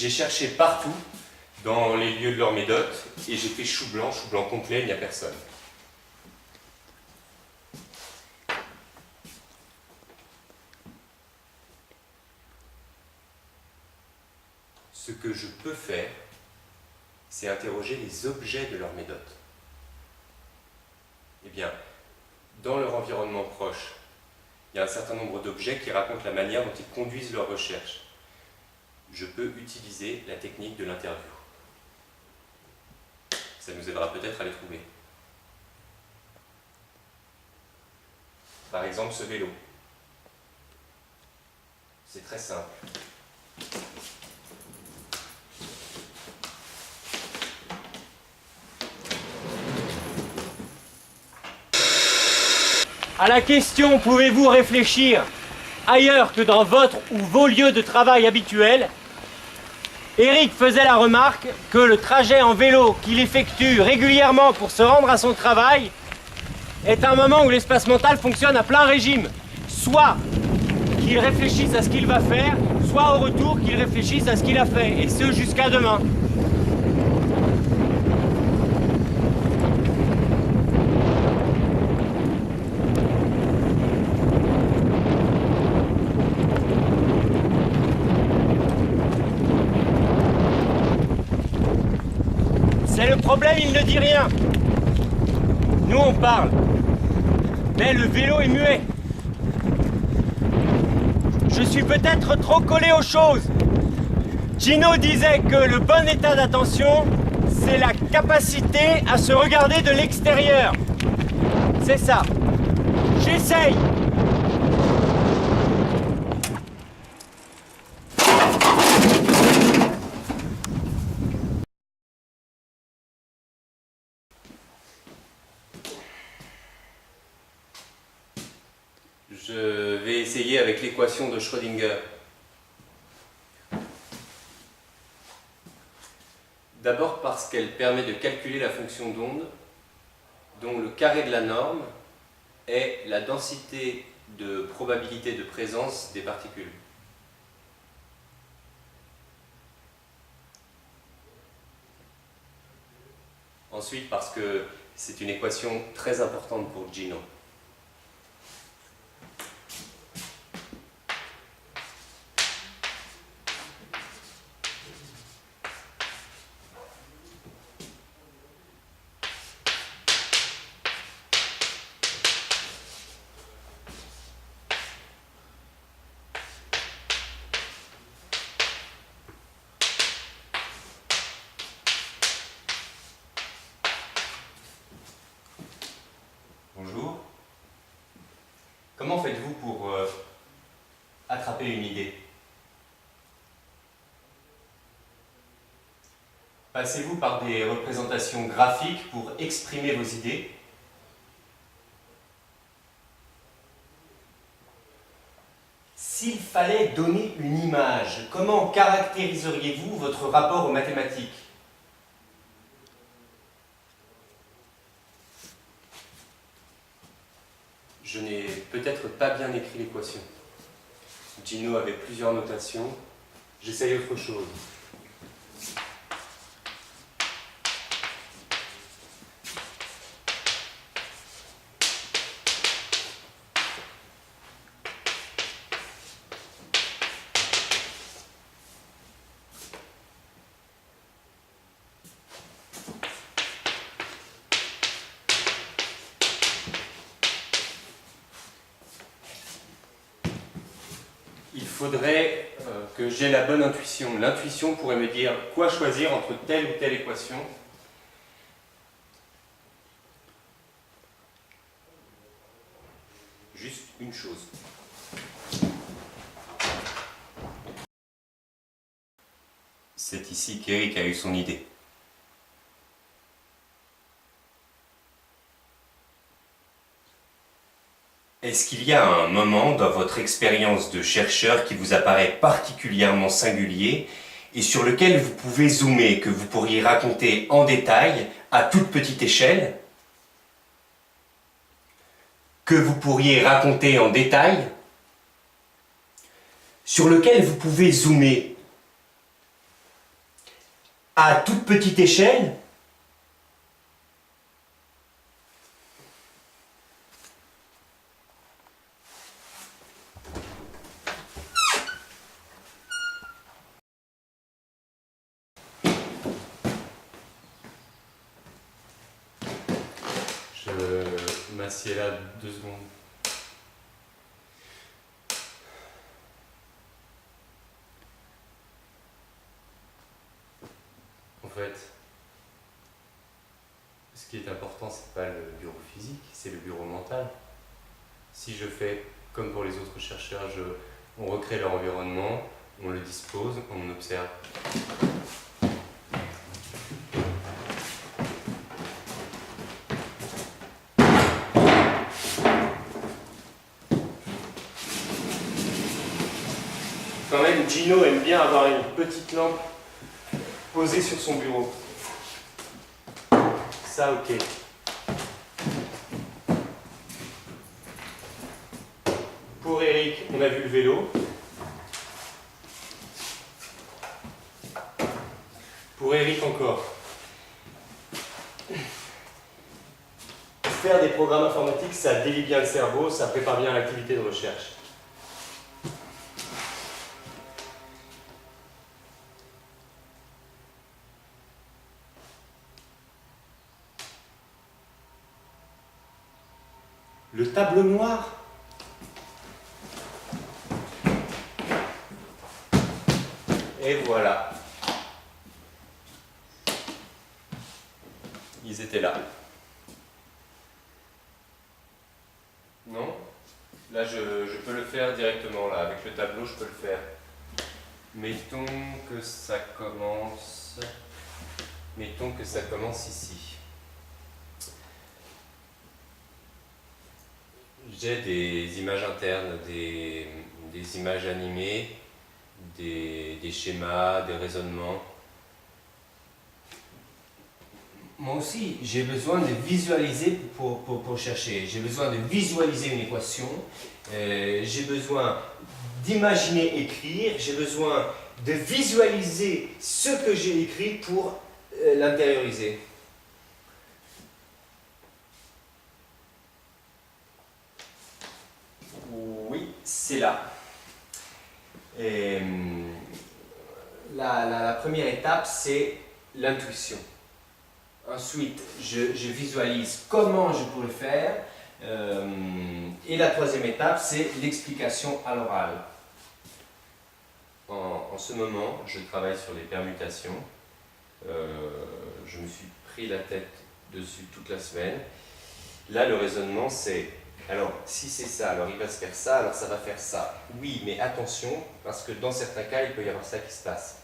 j'ai cherché partout dans les lieux de leur médote et j'ai fait chou blanc complet, il n'y a personne. Ce que je peux faire, c'est interroger les objets de leur médote. Eh bien, dans leur environnement proche, il y a un certain nombre d'objets qui racontent la manière dont ils conduisent leurs recherches. Je peux utiliser la technique de l'interview. Ça nous aidera peut-être à les trouver. Par exemple, ce vélo. C'est très simple. À la question « Pouvez-vous réfléchir ailleurs que dans votre ou vos lieux de travail habituels ?» Eric faisait la remarque que le trajet en vélo qu'il effectue régulièrement pour se rendre à son travail est un moment où l'espace mental fonctionne à plein régime. Soit qu'il réfléchisse à ce qu'il va faire, soit au retour qu'il réfléchisse à ce qu'il a fait, et ce jusqu'à demain. C'est le problème, il ne dit rien. Nous on parle, mais le vélo est muet. Je suis peut-être trop collé aux choses. Gino disait que le bon état d'attention, c'est la capacité à se regarder de l'extérieur. C'est ça. J'essaye. Je vais essayer avec l'équation de Schrödinger. D'abord parce qu'elle permet de calculer la fonction d'onde dont le carré de la norme est la densité de probabilité de présence des particules. Ensuite parce que c'est une équation très importante pour Gino. Bonjour. Comment faites-vous pour attraper une idée? Passez-vous par des représentations graphiques pour exprimer vos idées? S'il fallait donner une image, comment caractériseriez-vous votre rapport aux mathématiques? Je n'ai peut-être pas bien écrit l'équation. Gino avait plusieurs notations. J'essaye autre chose. Il faudrait que j'ai la bonne intuition. L'intuition pourrait me dire quoi choisir entre telle ou telle équation. Juste une chose. C'est ici qu'Eric a eu son idée. Est-ce qu'il y a un moment dans votre expérience de chercheur qui vous apparaît particulièrement singulier et sur lequel vous pouvez zoomer, que vous pourriez raconter en détail, à toute petite échelle, que vous pourriez raconter en détail, sur lequel vous pouvez zoomer À toute petite échelle, je m'assieds là 2 secondes. En fait, ce qui est important, c'est pas le bureau physique, c'est le bureau mental. Si je fais comme pour les autres chercheurs, on recrée leur environnement, on le dispose, on observe. quand même, Gino aime bien avoir une petite lampe posée sur son bureau. Ça, ok. Pour Eric, on a vu le vélo. Pour Eric encore. Faire des programmes informatiques, ça délie bien le cerveau, ça prépare bien l'activité de recherche. Le tableau noir. Et voilà. Ils étaient là. Non? Là, je peux le faire directement, là. Avec le tableau, je peux le faire. Mettons que ça commence... Mettons que ça commence ici. J'ai des images internes, des images animées, des schémas, des raisonnements. Moi aussi, j'ai besoin de visualiser pour chercher. J'ai besoin de visualiser une équation. J'ai besoin d'imaginer écrire. J'ai besoin de visualiser ce que j'ai écrit pour l'intérioriser. Oui, c'est là. Et, la première étape, c'est l'intuition. Ensuite, je visualise comment je pourrais faire. Et la troisième étape, c'est l'explication à l'oral. En ce moment, je travaille sur les permutations. Je me suis pris la tête dessus toute la semaine. Là, le raisonnement, c'est... Alors, si c'est ça, alors il va se faire ça, alors ça va faire ça. Oui, mais attention, parce que dans certains cas, il peut y avoir ça qui se passe.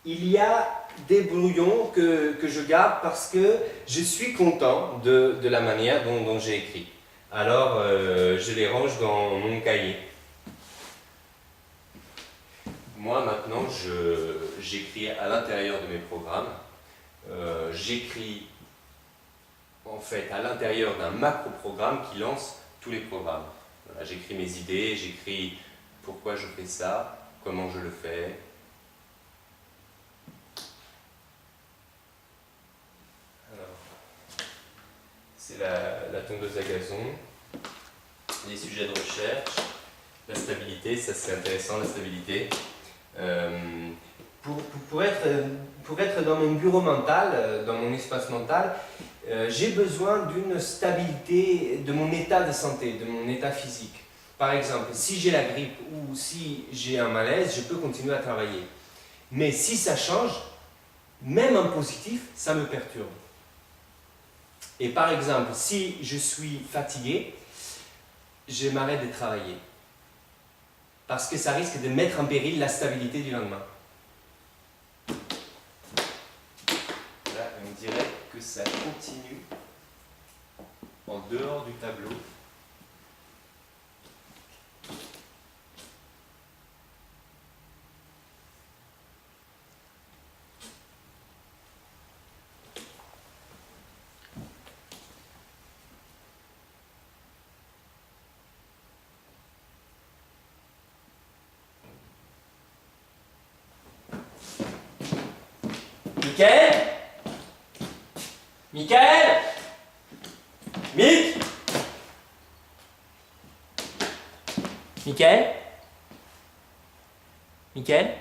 Il y a des brouillons que je garde parce que je suis content de la manière dont j'ai écrit. Alors, je les range dans mon cahier. Moi, maintenant, j'écris à l'intérieur de mes programmes. J'écris en fait à l'intérieur d'un macro-programme qui lance tous les programmes. Voilà, j'écris mes idées, j'écris pourquoi je fais ça, comment je le fais. Alors, c'est la tondeuse à gazon, les sujets de recherche, la stabilité, ça c'est intéressant, la stabilité. Pour être dans mon bureau mental, dans mon espace mental, j'ai besoin d'une stabilité de mon état de santé, de mon état physique. Par exemple, si j'ai la grippe ou si j'ai un malaise, je peux continuer à travailler. Mais si ça change, même en positif, ça me perturbe. Et par exemple, si je suis fatigué, je m'arrête de travailler. Parce que ça risque de mettre en péril la stabilité du lendemain. Là, on dirait que ça continue en dehors du tableau. Michael? Michael? Mick? Michael? Michael?